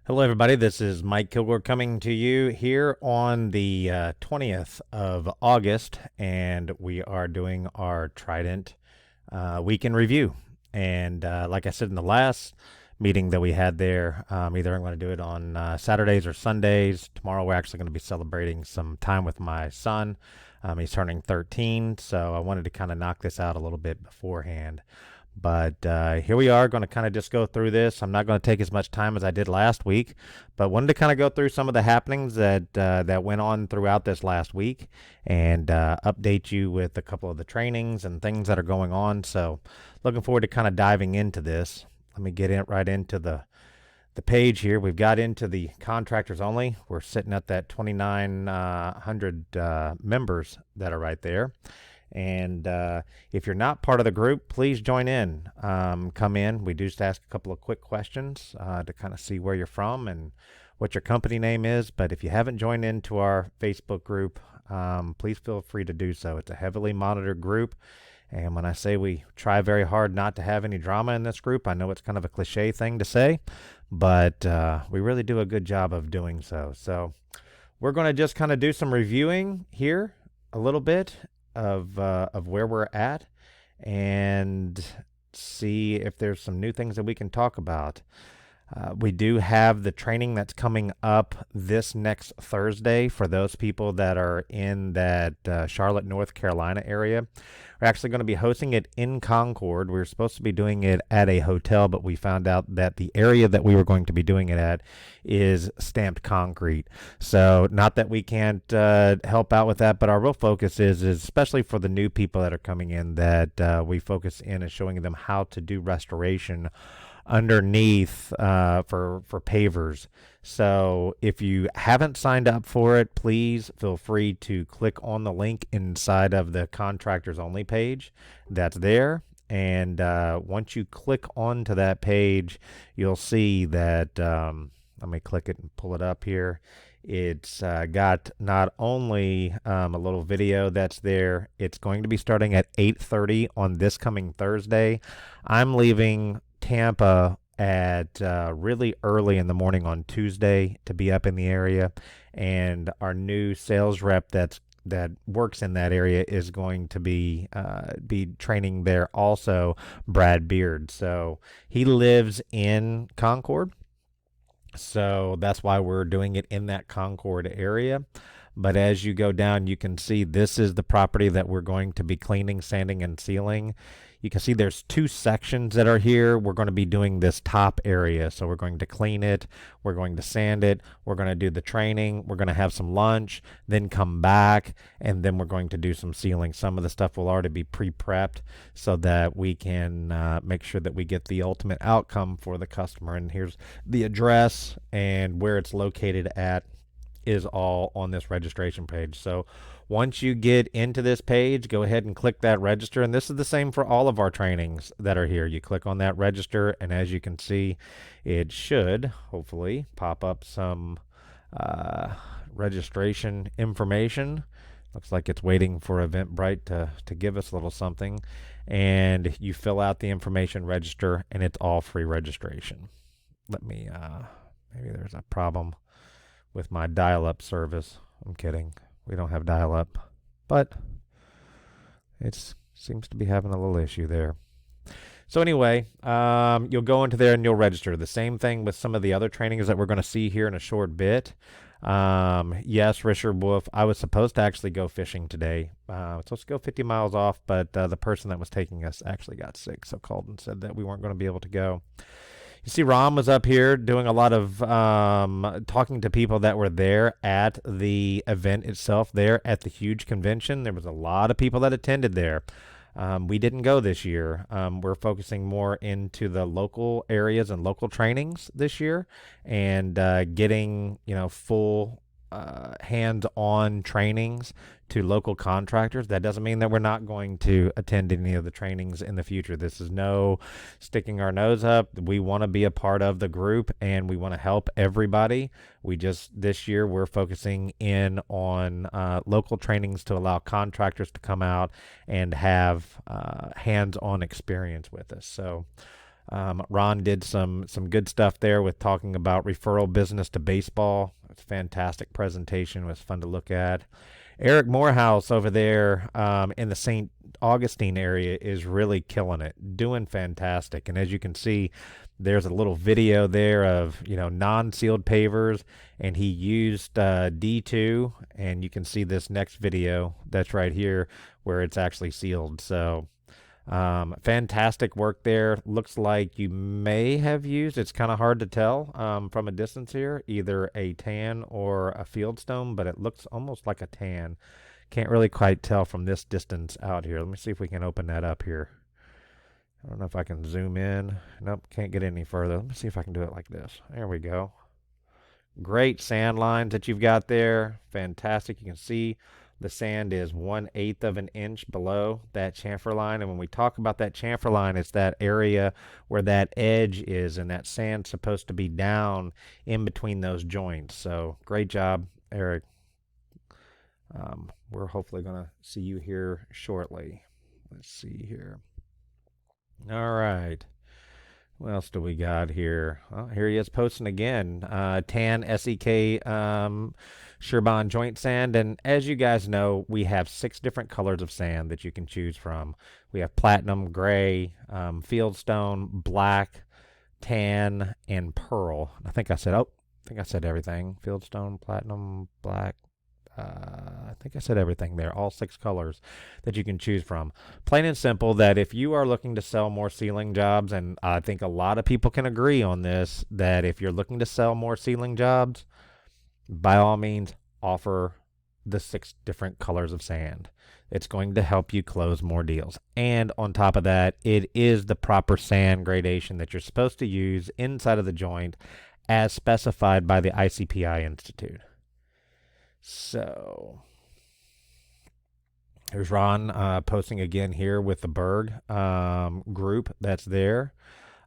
Hello, everybody. This is Mike Kilgore coming to you here on the 20th of August, and we are doing our Trident week in review. And like I said in the last meeting that we had there, either I'm going to do it on Saturdays or Sundays. Tomorrow, we're actually going to be celebrating some time with my son. He's turning 13, so I wanted to kind of knock this out a little bit beforehand. But here we are going to kind of just go through this. I'm not going to take as much time as I did last week, but wanted to kind of go through some of the happenings that went on throughout this last week and update you with a couple of the trainings and things that are going on. So looking forward to kind of diving into this. Let me get in right into the page here. We've got into the contractors only. We're sitting at that 2,900 members that are right there. And if you're not part of the group, please join in. Come in. We do just ask a couple of quick questions to kind of see where you're from and what your company name is. But if you haven't joined into our Facebook group, please feel free to do so. It's a heavily monitored group. And when I say we try very hard not to have any drama in this group, I know it's kind of a cliche thing to say, but we really do a good job of doing so. So we're going to just kind of do some reviewing here a little bit of where we're at and see if there's some new things that we can talk about. We do have the training that's coming up this next Thursday for those people that are in that Charlotte, North Carolina area. We're actually going to be hosting it in Concord. We were supposed to be doing it at a hotel, but we found out that the area that we were going to be doing it at is stamped concrete. So not that we can't help out with that, but our real focus is especially for the new people that are coming in, that we focus in and showing them how to do restoration underneath for pavers. So if you haven't signed up for it, please feel free to click on the link inside of the contractors only page that's there. And once you click onto that page, you'll see that let me click it and pull it up here. It's got not only a little video that's there. It's going to be starting at 8:30 on this coming Thursday. I'm leaving Tampa at really early in the morning on Tuesday to be up in the area, and our new sales rep that works in that area is going to be training there also, Brad Beard. So he lives in Concord, so that's why we're doing it in that Concord area. But as you go down, you can see this is the property that we're going to be cleaning, sanding, and sealing. You can see there's two sections that are here. We're going to be doing this top area. So we're going to clean it. We're going to sand it. We're going to do the training. We're going to have some lunch, then come back, and then we're going to do some sealing. Some of the stuff will already be pre-prepped so that we can make sure that we get the ultimate outcome for the customer. And here's the address and where it's located at is all on this registration page. So once you get into this page, go ahead and click that register. And this is the same for all of our trainings that are here. You click on that register, and as you can see, it should hopefully pop up some registration information. Looks like it's waiting for Eventbrite to give us a little something. And you fill out the information, register, and it's all free registration. Let me, maybe there's a problem with my dial-up service. I'm kidding. We don't have dial-up, but it seems to be having a little issue there. So anyway, you'll go into there and you'll register. The same thing with some of the other trainings that we're going to see here in a short bit. Yes, Richard Wolff, I was supposed to actually go fishing today. I was supposed to go 50 miles off, but the person that was taking us actually got sick, so called and said that we weren't going to be able to go. You see, Rom was up here doing a lot of talking to people that were there at the event itself, there at the huge convention. There was a lot of people that attended there. We didn't go this year. We're focusing more into the local areas and local trainings this year, and getting full hands-on trainings to local contractors. That doesn't mean that we're not going to attend any of the trainings in the future. This is no sticking our nose up. We want to be a part of the group, and we want to help everybody. This year we're focusing in on local trainings to allow contractors to come out and have hands-on experience with us. So Ron did some good stuff there with talking about referral business to baseball. It's a fantastic presentation. It was fun to look at. Eric Morehouse over there in the St. Augustine area is really killing it, doing fantastic. And as you can see, there's a little video there of non-sealed pavers, and he used D2, and you can see this next video that's right here where it's actually sealed. So fantastic work there. Looks like you may have used, it's kind of hard to tell from a distance here, either a tan or a fieldstone, but it looks almost like a tan. Can't really quite tell from this distance out here. Let me see if we can open that up here. I don't know if I can zoom in. Nope, can't get any further. Let me see if I can do it like this. There we go. Great sand lines that you've got there. Fantastic. You can see the sand is 1/8 of an inch below that chamfer line. And when we talk about that chamfer line, it's that area where that edge is, and that sand's supposed to be down in between those joints. So great job, Eric. We're hopefully going to see you here shortly. Let's see here. All right. What else do we got here? Well, here he is posting again. Tan SEK Sherbon joint sand. And as you guys know, we have 6 different colors of sand that you can choose from. We have platinum, gray, fieldstone, black, tan, and pearl. I think I said everything. Fieldstone, platinum, black, I think I said everything there, all 6 colors that you can choose from. Plain and simple, that if you are looking to sell more ceiling jobs, and I think a lot of people can agree on this, that if you're looking to sell more ceiling jobs, by all means, offer the 6 different colors of sand. It's going to help you close more deals. And on top of that, it is the proper sand gradation that you're supposed to use inside of the joint as specified by the ICPI Institute. So here's Ron posting again here with the Berg group that's there.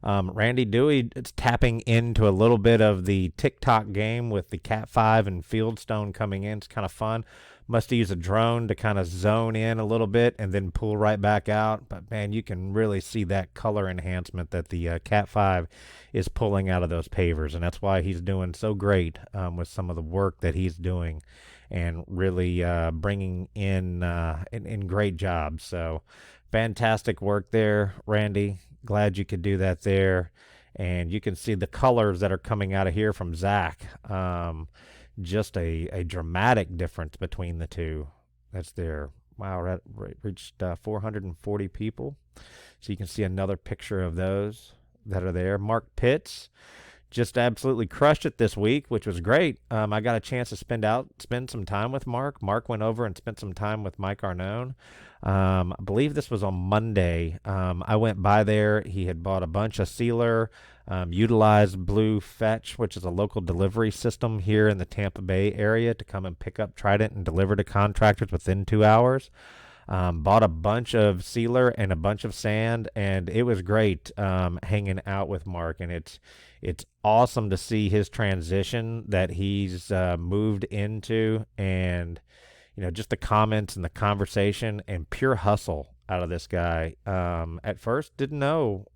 Randy Dewey is tapping into a little bit of the TikTok game with the Cat 5 and Fieldstone coming in. It's kind of fun. Must use a drone to kind of zone in a little bit and then pull right back out. But man, you can really see that color enhancement that the Cat 5 is pulling out of those pavers. And that's why he's doing so great with some of the work that he's doing, and really bringing in great jobs. So fantastic work there, Randy. Glad you could do that there. And you can see the colors that are coming out of here from Zach. Just a dramatic difference between the two. That's there. Wow, that reached 440 people. So you can see another picture of those that are there. Mark Pitts just absolutely crushed it this week, which was great. I got a chance to spend some time with Mark. Mark went over and spent some time with Mike Arnone. I believe this was on Monday. I went by there. He had bought a bunch of sealer, utilized Blue Fetch, which is a local delivery system here in the Tampa Bay area, to come and pick up Trident and deliver to contractors within 2 hours. Bought a bunch of sealer and a bunch of sand, and it was great hanging out with Mark. And it's awesome to see his transition that he's moved into, and just the comments and the conversation and pure hustle out of this guy. At first, didn't know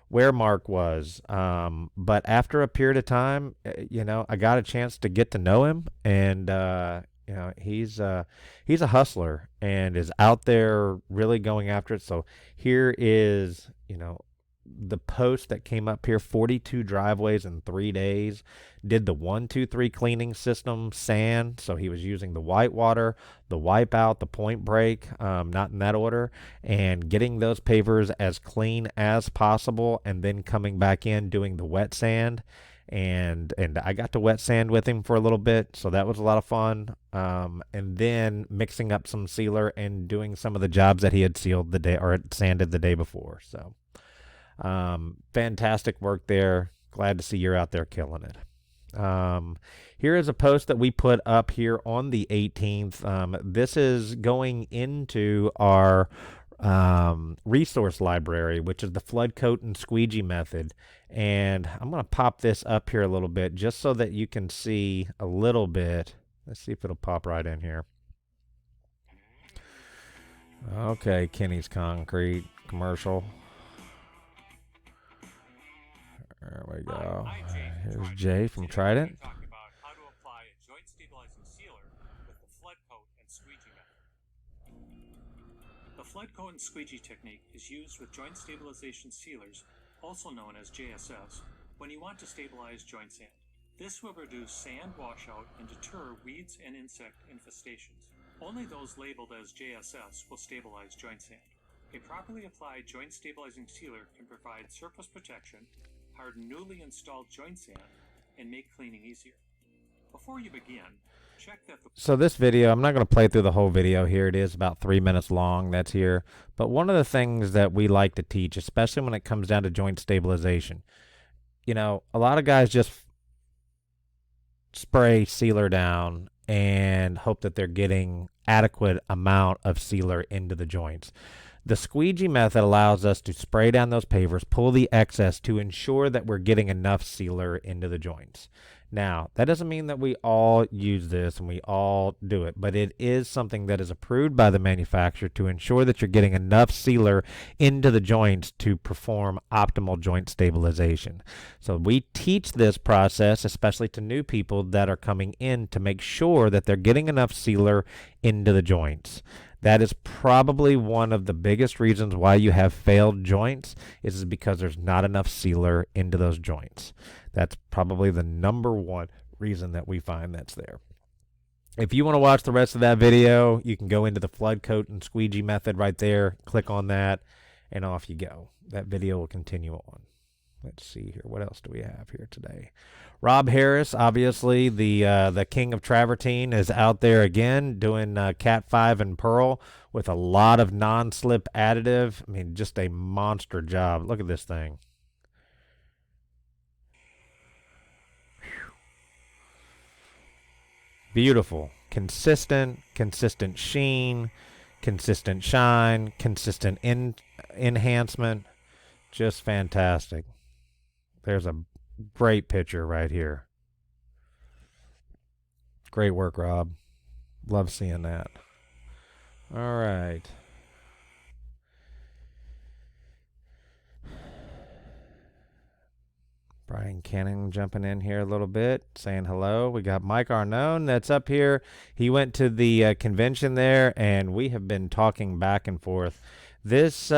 where Mark was, but after a period of time, I got a chance to get to know him, and he's a hustler and is out there really going after it. So here is the post that came up here: 42 driveways in 3 days. Did the 1-2-3 cleaning system sand. So he was using the white water, the wipeout, the point break, not in that order, and getting those pavers as clean as possible, and then coming back in doing the wet sand. And I got to wet sand with him for a little bit, so that was a lot of fun. And then mixing up some sealer and doing some of the jobs that he had sealed the day, or sanded the day before. So fantastic work there. Glad to see you're out there killing it. Here is a post that we put up here on the 18th. This is going into our resource library, which is the flood coat and squeegee method. And I'm going to pop this up here a little bit just so that you can see a little bit. Let's see if it'll pop right in here. Okay, Kenny's Concrete commercial. There we go. Hi, I'm Jay from Here's Trident. Jay from Today we're going Trident. to talk about how to apply a joint stabilizing sealer with the flood coat and squeegee method. The flood coat and squeegee technique is used with joint stabilization sealers, also known as JSS, when you want to stabilize joint sand. This will reduce sand washout and deter weeds and insect infestations. Only those labeled as JSS will stabilize joint sand. A properly applied joint stabilizing sealer can provide surface protection, harden newly installed joint sand, and make cleaning easier. Before you begin, check that the So this video, I'm not going to play through the whole video here. It is about 3 minutes long. That's here. But one of the things that we like to teach, especially when it comes down to joint stabilization, a lot of guys just spray sealer down and hope that they're getting adequate amount of sealer into the joints. The squeegee method allows us to spray down those pavers, pull the excess to ensure that we're getting enough sealer into the joints. Now, that doesn't mean that we all use this and we all do it, but it is something that is approved by the manufacturer to ensure that you're getting enough sealer into the joints to perform optimal joint stabilization. So we teach this process, especially to new people that are coming in, to make sure that they're getting enough sealer into the joints. That is probably one of the biggest reasons why you have failed joints is because there's not enough sealer into those joints. That's probably the number one reason that we find that's there. If you want to watch the rest of that video, you can go into the flood coat and squeegee method right there, click on that, and off you go. That video will continue on. Let's see here. What else do we have here today? Rob Harris, obviously the king of travertine, is out there again doing Cat 5 and Pearl with a lot of non-slip additive. I mean, just a monster job. Look at this thing. Beautiful. Consistent sheen, consistent shine, consistent enhancement. Just fantastic. There's a great picture right here. Great work, Rob. Love seeing that. All right. Brian Cannon jumping in here a little bit, saying hello. We got Mike Arnone that's up here. He went to the convention there, and we have been talking back and forth. This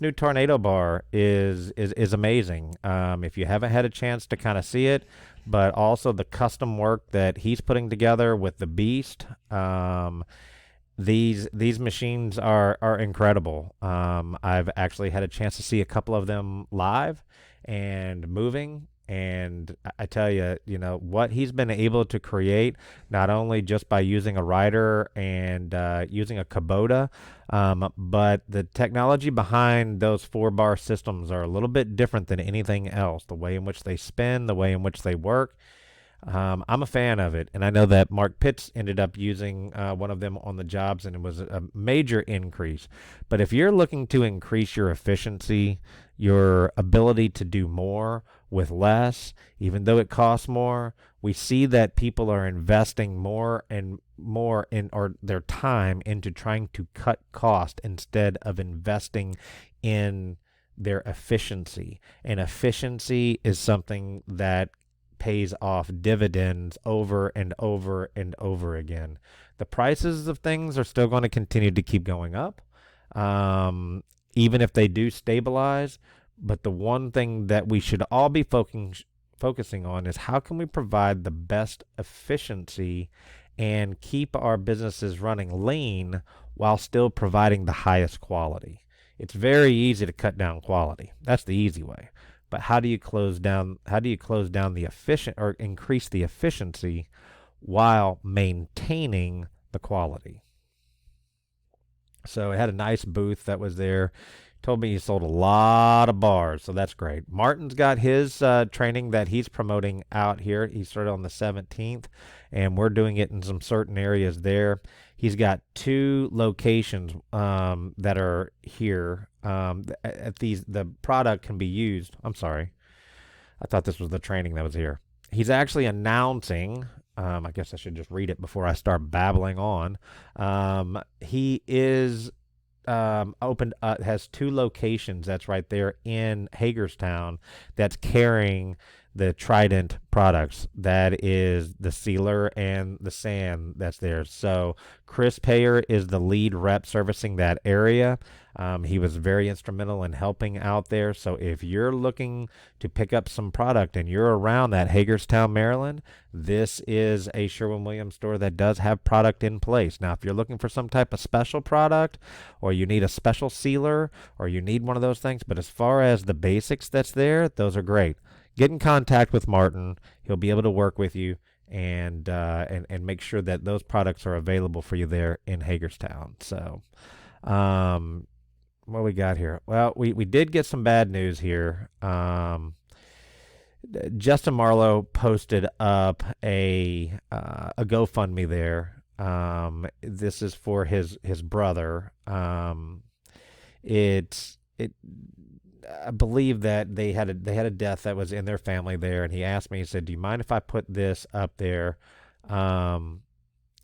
new tornado bar is amazing. If you haven't had a chance to kind of see it, but also the custom work that he's putting together with the Beast. These machines are incredible. I've actually had a chance to see a couple of them live and moving. And I tell you, what he's been able to create, not only just by using a rider and using a Kubota, but the technology behind those 4-bar systems are a little bit different than anything else. The way in which they spin, the way in which they work. I'm a fan of it, and I know that Mark Pitts ended up using one of them on the jobs, and it was a major increase. But if you're looking to increase your efficiency, your ability to do more with less, even though it costs more, we see that people are investing more and more in or their time into trying to cut cost instead of investing in their efficiency. And efficiency is something that pays off dividends over and over and over again. The prices of things are still going to continue to keep going up, even if they do stabilize. But the one thing that we should all be focusing on is how can we provide the best efficiency and keep our businesses running lean while still providing the highest quality. It's very easy to cut down quality. That's the easy way. But how do you close down the efficient or increase the efficiency while maintaining the quality? So it had a nice booth that was there. Told me he sold a lot of bars, so that's great. Martin's got his training that he's promoting out here. He started on the 17th, and we're doing it in some certain areas there. He's got 2 locations that are here. The product can be used. I'm sorry. I thought this was the training that was here. He's actually announcing. I guess I should just read it before I start babbling on. He is opened has two locations that's right there in Hagerstown that's carrying the Trident products. That is the sealer and the sand that's there. So Chris Payer is the lead rep servicing that area. He was very instrumental in helping out there. So if you're looking to pick up some product and you're around that Hagerstown, Maryland, this is a Sherwin-Williams store that does have product in place. Now, if you're looking for some type of special product, or you need a special sealer, or you need one of those things, but as far as the basics that's there, those are great. Get in contact with Martin. He'll be able to work with you and make sure that those products are available for you there in Hagerstown. So, what we got here? Well, we did get some bad news here. Justin Marlowe posted up a GoFundMe there. This is for his brother. It I believe that they had a death that was in their family there, and he asked me. He said, "Do you mind if I put this up there?" And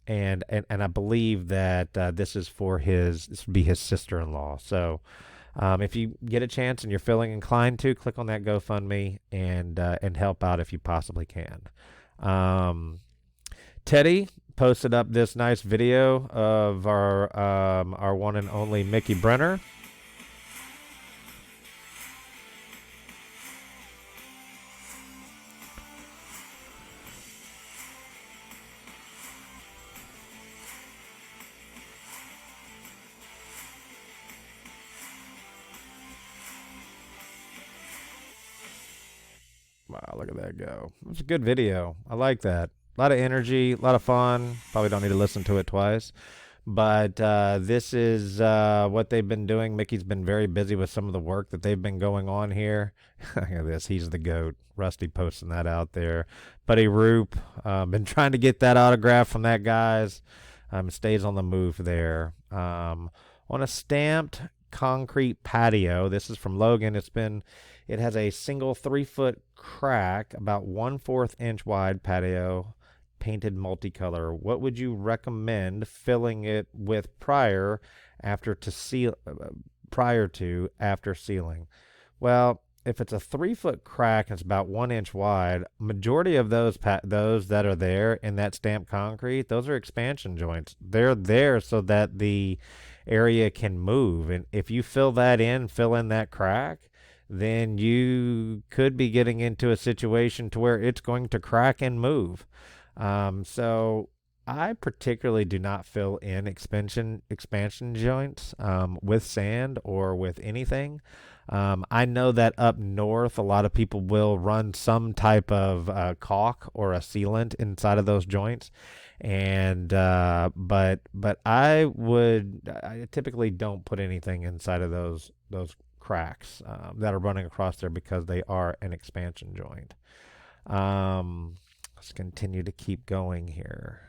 I believe that this would be his sister-in-law. So, if you get a chance and you're feeling inclined to, click on that GoFundMe and help out if you possibly can. Teddy posted up this nice video of our one and only Mickey Brenner. Wow, look at that go. It's a good video. I like that. A lot of energy, a lot of fun. Probably don't need to listen to it twice. But this is what they've been doing. Mickey's been very busy with some of the work that they've been going on here. Look at this. He's the GOAT. Rusty posting that out there. Buddy Roop, been trying to get that autograph from that guy's. Stays on the move there. On a stamped concrete patio. This is from Logan. It has a single 3-foot crack, about 1/4 inch wide patio, painted multicolor. What would you recommend filling it with prior to after sealing? Well, if it's a 3-foot crack and it's about 1 inch wide, majority of those that are there in that stamped concrete, those are expansion joints. They're there so that the area can move, and if you fill in that crack, then you could be getting into a situation to where it's going to crack and move. So I particularly do not fill in expansion joints with sand or with anything. I know that up north, a lot of people will run some type of caulk or a sealant inside of those joints, and but I typically don't put anything inside of those cracks that are running across there because they are an expansion joint. Let's continue to keep going here.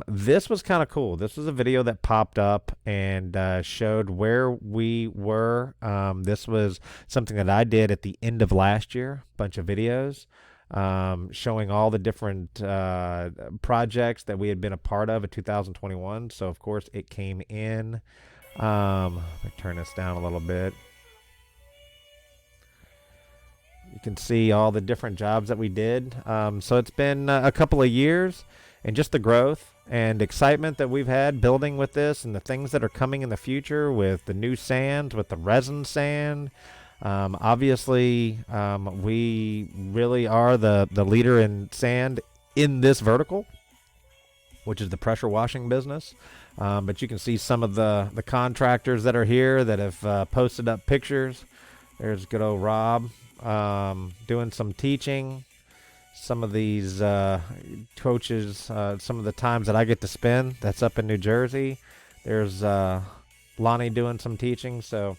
This was kind of cool. This was a video that popped up and showed where we were. This was something that I did at the end of last year, a bunch of videos showing all the different projects that we had been a part of in 2021. So, of course, it came in. Let me turn this down a little bit. You can see all the different jobs that we did. So it's been a couple of years, and just the growth and excitement that we've had building with this, and the things that are coming in the future with the new sand, with the resin sand. Obviously, we really are the leader in sand in this vertical, which is the pressure washing business. But you can see some of the contractors that are here that have posted up pictures. There's good old Rob doing some teaching. Some of these coaches, some of the times that I get to spend, that's up in New Jersey. There's Lonnie doing some teaching. So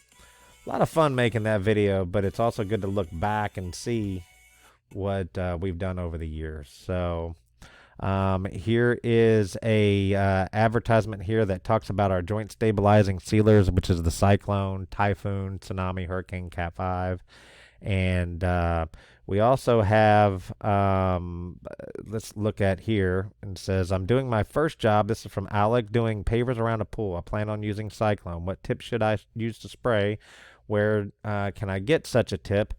a lot of fun making that video, but it's also good to look back and see what we've done over the years. So here is a advertisement here that talks about our joint stabilizing sealers, which is the Cyclone, Typhoon, Tsunami, Hurricane, Cat 5. And We also have, let's look at here, and says, I'm doing my first job. This is from Alec, doing pavers around a pool. I plan on using Cyclone. What tip should I use to spray? Where can I get such a tip?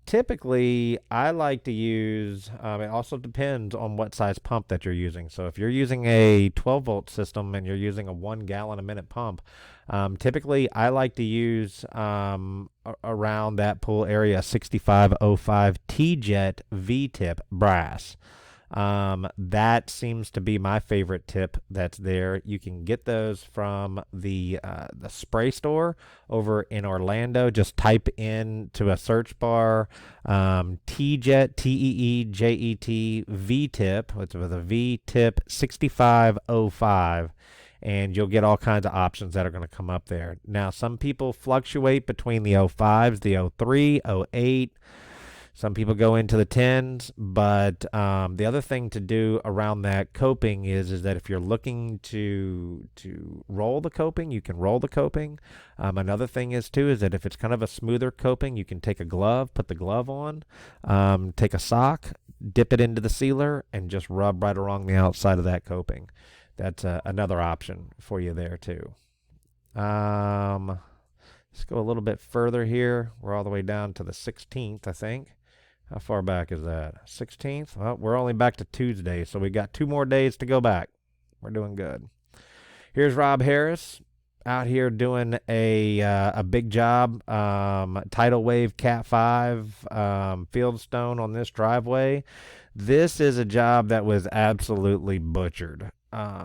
Typically, I like to use, it also depends on what size pump that you're using. So if you're using a 12-volt system and you're using a 1 gallon a minute pump, typically I like to use around that pool area 6505 T-Jet V-tip brass. That seems to be my favorite tip that's there. You can get those from the spray store over in Orlando. Just type in to a search bar T-Jet, Teejet V-tip, which with a V-tip 6505, and you'll get all kinds of options that are going to come up there. Now, some people fluctuate between the 05s, the 03, 08. Some people go into the 10s, but the other thing to do around that coping is that if you're looking to roll the coping, you can roll the coping. Another thing is too is that if it's kind of a smoother coping, you can take a glove, put the glove on, take a sock, dip it into the sealer, and just rub right along the outside of that coping. That's another option for you there too. Let's go a little bit further here. We're all the way down to the 16th, I think. How far back is that? 16th? Well, we're only back to Tuesday, so we got 2 more days to go back. We're doing good. Here's Rob Harris out here doing a big job. Tidal Wave Cat 5 Fieldstone on this driveway. This is a job that was absolutely butchered.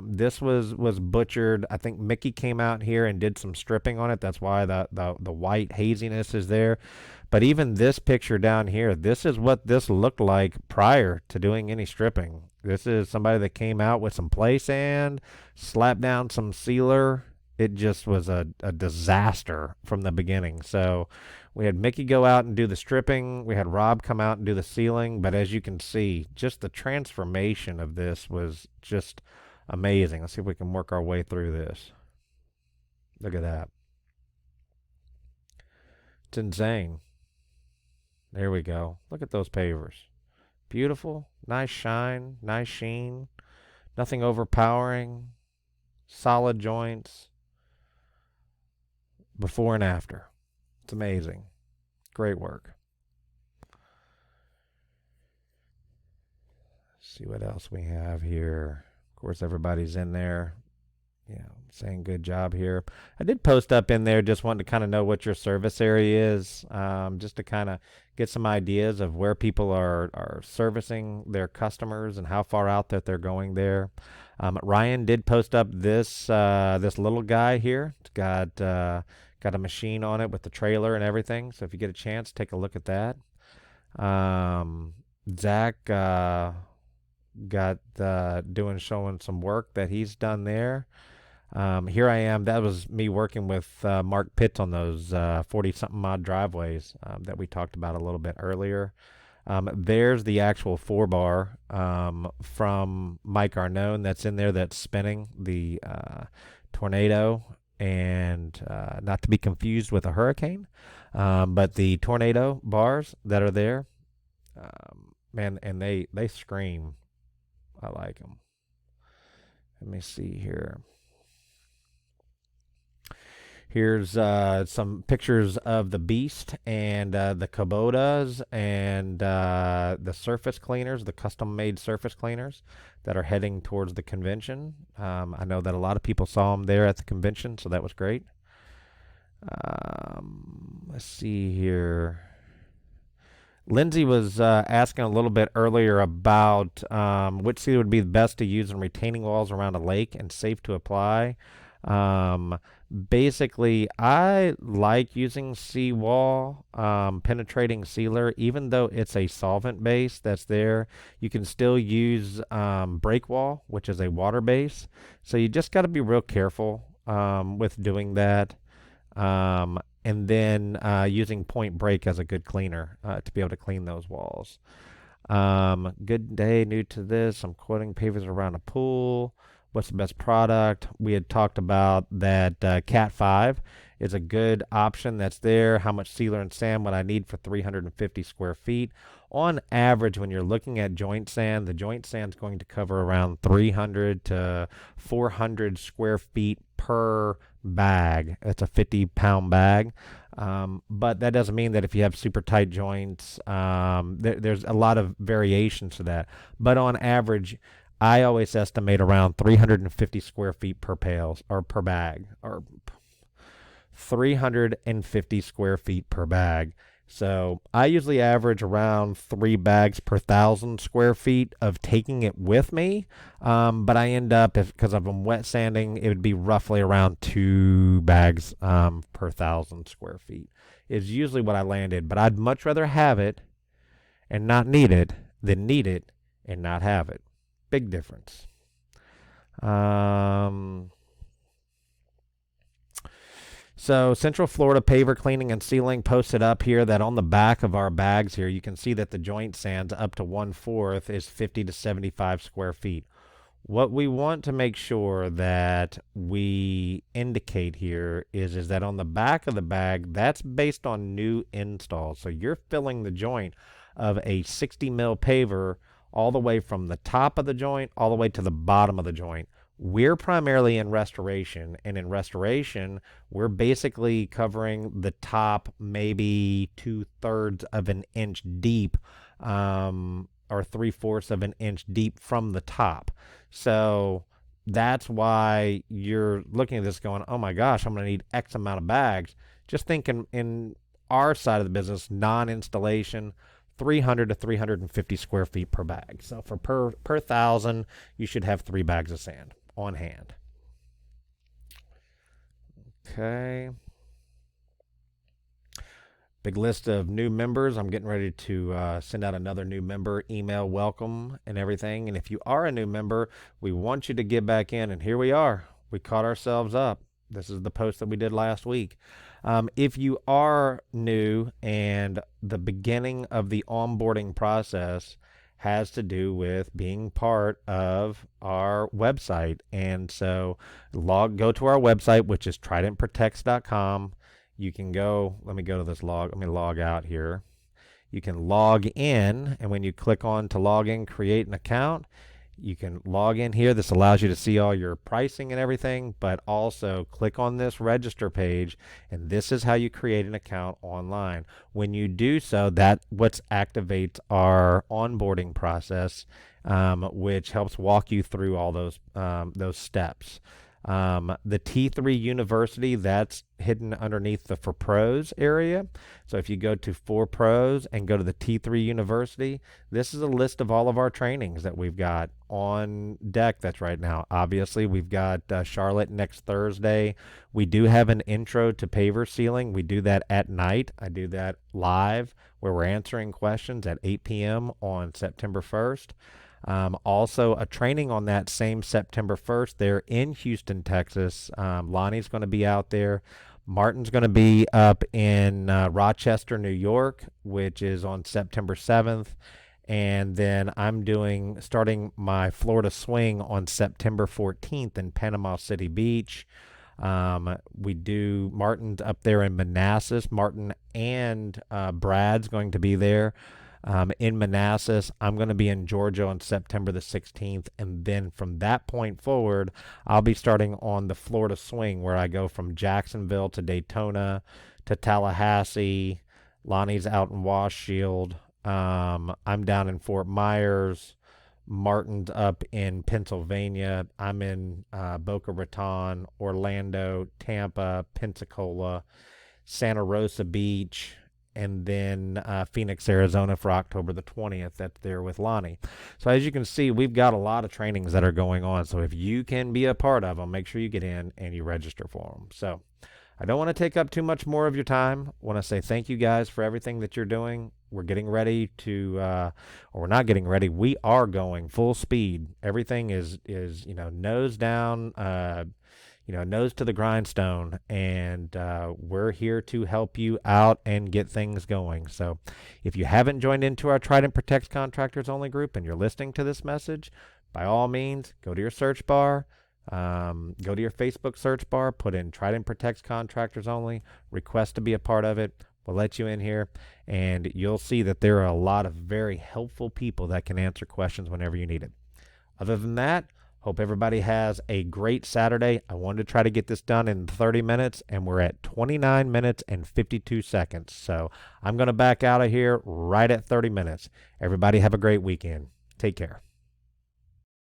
This was butchered. I think Mickey came out here and did some stripping on it. That's why the white haziness is there. But even this picture down here, this is what this looked like prior to doing any stripping. This is somebody that came out with some play sand, slapped down some sealer. It just was a disaster from the beginning. So we had Mickey go out and do the stripping. We had Rob come out and do the sealing. But as you can see, just the transformation of this was just amazing. Let's see if we can work our way through this. Look at that. It's insane. There we go. Look at those pavers. Beautiful. Nice shine. Nice sheen. Nothing overpowering. Solid joints. Before and after. It's amazing. Great work. Let's see what else we have here. Of course, everybody's in there. Yeah, saying good job here. I did post up in there, just wanting to kind of know what your service area is, just to kind of get some ideas of where people are servicing their customers and how far out that they're going there. Ryan did post up this little guy here. It's got a machine on it with the trailer and everything. So if you get a chance, take a look at that. Zach got showing some work that he's done there. Here I am. That was me working with Mark Pitts on those 40-something odd driveways that we talked about a little bit earlier. There's the actual 4-bar from Mike Arnone that's in there that's spinning the Tornado, and not to be confused with a Hurricane, but the Tornado bars that are there, man, and they scream. I like them. Let me see here. Here's some pictures of the Beast and the Kubotas and the surface cleaners, the custom-made surface cleaners that are heading towards the convention. I know that a lot of people saw them there at the convention, so that was great. Let's see here. Lindsay was asking a little bit earlier about which sealer would be the best to use in retaining walls around a lake and safe to apply. Basically, I like using seawall penetrating sealer, even though it's a solvent base that's there. You can still use break wall, which is a water base. So you just got to be real careful with doing that. And then using point break as a good cleaner to be able to clean those walls. Good day, new to this. I'm quoting pavers around a pool. What's the best product? We had talked about that Cat 5 is a good option that's there. How much sealer and sand would I need for 350 square feet? On average, when you're looking at joint sand, the joint sand is going to cover around 300 to 400 square feet per bag. It's a 50-pound bag. But that doesn't mean that if you have super tight joints, there's a lot of variations to that. But on average, I always estimate around 350 square feet per pails or per bag, or 350 square feet per bag. So I usually average around 3 bags per 1,000 square feet of taking it with me. But I end up, because if I'm wet sanding, it would be roughly around 2 bags per 1,000 square feet is usually what I landed. But I'd much rather have it and not need it than need it and not have it. Big difference. So Central Florida Paver Cleaning and Sealing posted up here that on the back of our bags here, you can see that the joint sands up to 1/4 is 50 to 75 square feet. What we want to make sure that we indicate here is that on the back of the bag, that's based on new installs. So you're filling the joint of a 60 mil paver all the way from the top of the joint all the way to the bottom of the joint. We're primarily in restoration, and in restoration, we're basically covering the top maybe 2/3 of an inch deep, or 3/4 of an inch deep from the top. So that's why you're looking at this going, oh my gosh, I'm going to need X amount of bags. Just think in our side of the business, non-installation, 300 to 350 square feet per bag. So for per 1,000, you should have 3 bags of sand on hand. Okay. Big list of new members. I'm getting ready to send out another new member email welcome and everything. And if you are a new member, we want you to get back in. And here we are. We caught ourselves up. This is the post that we did last week. If you are new and the beginning of the onboarding process has to do with being part of our website. And so go to our website, which is tridentprotects.com. You can go, let me go to this let me log out here. You can log in, and when you click on to log in, create an account, you can log in here. This allows you to see all your pricing and everything, but also click on this register page, and this is how you create an account online. When you do so, that's what activates our onboarding process, which helps walk you through all those steps. The T3 University, that's hidden underneath the For Pros area. So if you go to For Pros and go to the T3 University, this is a list of all of our trainings that we've got on deck that's right now. Obviously, we've got Charlotte next Thursday. We do have an intro to paver sealing. We do that at night. I do that live where we're answering questions at 8 p.m. on September 1st. Also, a training on that same September 1st there in Houston, Texas. Lonnie's going to be out there. Martin's going to be up in Rochester, New York, which is on September 7th. And then I'm starting my Florida swing on September 14th in Panama City Beach. Martin's up there in Manassas. Martin and Brad's going to be there. In Manassas. I'm going to be in Georgia on September the 16th. And then from that point forward, I'll be starting on the Florida swing where I go from Jacksonville to Daytona to Tallahassee. Lonnie's out in Wash Shield. I'm down in Fort Myers. Martin's up in Pennsylvania. I'm in Boca Raton, Orlando, Tampa, Pensacola, Santa Rosa Beach, and then Phoenix, Arizona for October the 20th. That's there with Lonnie. So as you can see, we've got a lot of trainings that are going on. So if you can be a part of them, make sure you get in and you register for them. So I don't want to take up too much more of your time. I want to say thank you guys for everything that you're doing. We're getting ready to, or we're not getting ready. We are going full speed. Everything is nose down, nose to the grindstone, and we're here to help you out and get things going. So if you haven't joined into our Trident Protects Contractors Only group and you're listening to this message, by all means, go to your search bar, go to your Facebook search bar, put in Trident Protects Contractors Only, request to be a part of it. We'll let you in here, and you'll see that there are a lot of very helpful people that can answer questions whenever you need it. Other than that, hope everybody has a great Saturday. I wanted to try to get this done in 30 minutes, and we're at 29 minutes and 52 seconds. So I'm going to back out of here right at 30 minutes. Everybody have a great weekend. Take care.